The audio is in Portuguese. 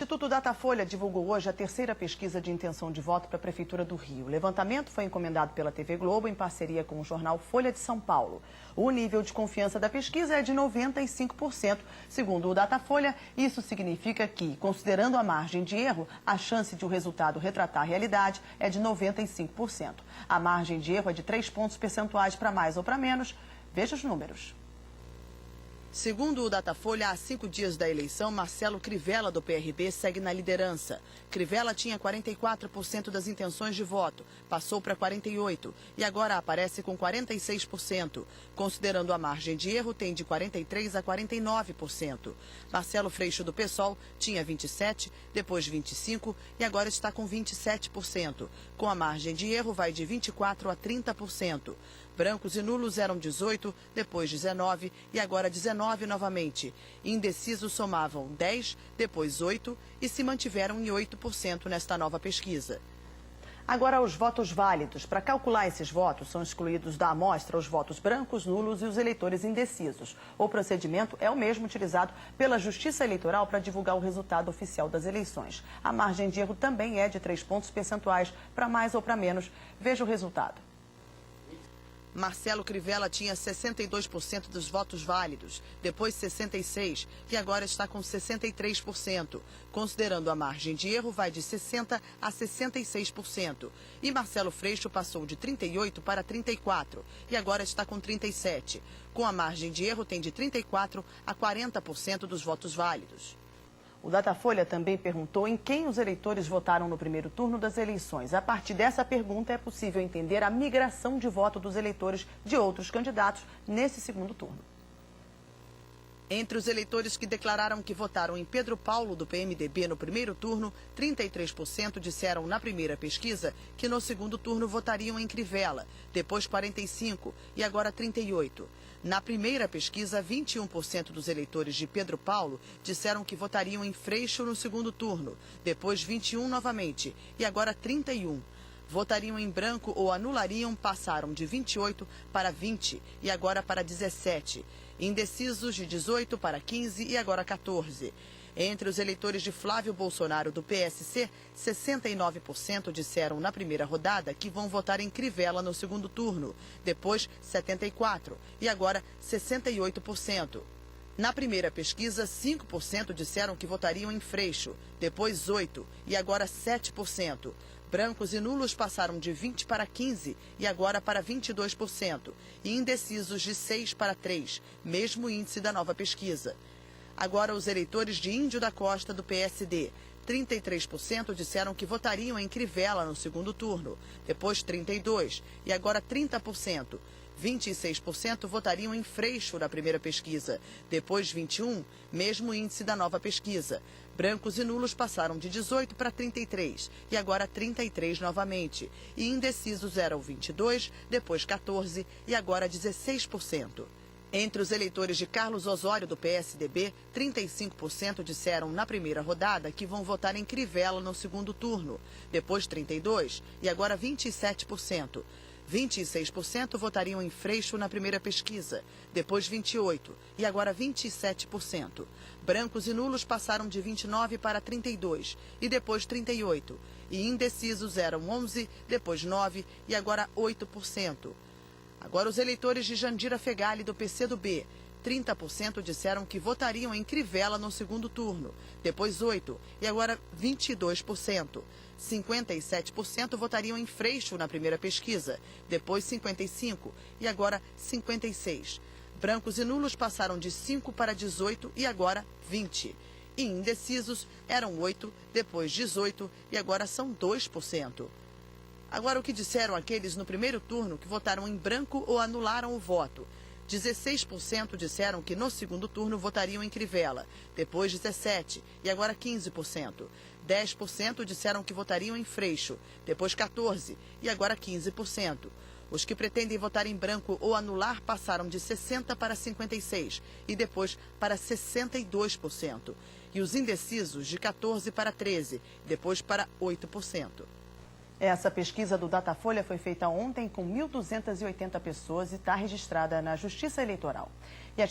Instituto Datafolha divulgou hoje a terceira pesquisa de intenção de voto para a Prefeitura do Rio. O levantamento foi encomendado pela TV Globo em parceria com o jornal Folha de São Paulo. O nível de confiança da pesquisa é de 95%. Segundo o Datafolha, isso significa que, considerando a margem de erro, a chance de o resultado retratar a realidade é de 95%. A margem de erro é de 3 pontos percentuais para mais ou para menos. Veja os números. Segundo o Datafolha, há 5 dias da eleição, Marcelo Crivella, do PRB, segue na liderança. Crivella tinha 44% das intenções de voto, passou para 48% e agora aparece com 46%. Considerando a margem de erro, tem de 43% a 49%. Marcelo Freixo, do PSOL, tinha 27%, depois 25% e agora está com 27%. Com a margem de erro, vai de 24% a 30%. Brancos e nulos eram 18%, depois 19% e agora 19% novamente. Indecisos somavam 10%, depois 8% e se mantiveram em 8% nesta nova pesquisa. Agora, os votos válidos. Para calcular esses votos, são excluídos da amostra os votos brancos, nulos e os eleitores indecisos. O procedimento é o mesmo utilizado pela Justiça Eleitoral para divulgar o resultado oficial das eleições. A margem de erro também é de 3 pontos percentuais, para mais ou para menos. Veja o resultado. Marcelo Crivella tinha 62% dos votos válidos, depois 66% e agora está com 63%. Considerando a margem de erro, vai de 60% a 66%. E Marcelo Freixo passou de 38% para 34% e agora está com 37%. Com a margem de erro, tem de 34% a 40% dos votos válidos. O Datafolha também perguntou em quem os eleitores votaram no primeiro turno das eleições. A partir dessa pergunta é possível entender a migração de voto dos eleitores de outros candidatos nesse segundo turno. Entre os eleitores que declararam que votaram em Pedro Paulo, do PMDB, no primeiro turno, 33% disseram na primeira pesquisa que no segundo turno votariam em Crivella, depois 45% e agora 38%. Na primeira pesquisa, 21% dos eleitores de Pedro Paulo disseram que votariam em Freixo no segundo turno, depois 21% novamente e agora 31%. Votariam em branco ou anulariam, passaram de 28% para 20% e agora para 17%. Indecisos de 18% para 15% e agora 14%. Entre os eleitores de Flávio Bolsonaro, do PSC, 69% disseram na primeira rodada que vão votar em Crivella no segundo turno, depois 74% e agora 68%. Na primeira pesquisa, 5% disseram que votariam em Freixo, depois 8% e agora 7%. Brancos e nulos passaram de 20% para 15% e agora para 22%. E indecisos de 6% para 3%, mesmo índice da nova pesquisa. Agora, os eleitores de Índio da Costa, do PSD. 33% disseram que votariam em Crivella no segundo turno, depois 32% e agora 30%. 26% votariam em Freixo na primeira pesquisa, depois 21%, mesmo índice da nova pesquisa. Brancos e nulos passaram de 18% para 33% e agora 33% novamente. E indecisos eram 22%, depois 14% e agora 16%. Entre os eleitores de Carlos Osório, do PSDB, 35% disseram na primeira rodada que vão votar em Crivella no segundo turno, depois 32% e agora 27%. 26% votariam em Freixo na primeira pesquisa, depois 28% e agora 27%. Brancos e nulos passaram de 29% para 32% e depois 38%. E indecisos eram 11%, depois 9% e agora 8%. Agora, os eleitores de Jandira Fegali, do PCdoB, 30% disseram que votariam em Crivella no segundo turno, depois 8% e agora 22%. 57% votariam em Freixo na primeira pesquisa, depois 55% e agora 56%. Brancos e nulos passaram de 5% para 18% e agora 20%. E indecisos eram 8%, depois 18% e agora são 2%. Agora, o que disseram aqueles no primeiro turno que votaram em branco ou anularam o voto? 16% disseram que no segundo turno votariam em Crivella, depois 17% e agora 15%. 10% disseram que votariam em Freixo, depois 14% e agora 15%. Os que pretendem votar em branco ou anular passaram de 60% para 56% e depois para 62%. E os indecisos de 14% para 13% e depois para 8%. Essa pesquisa do Datafolha foi feita ontem com 1.280 pessoas e está registrada na Justiça Eleitoral.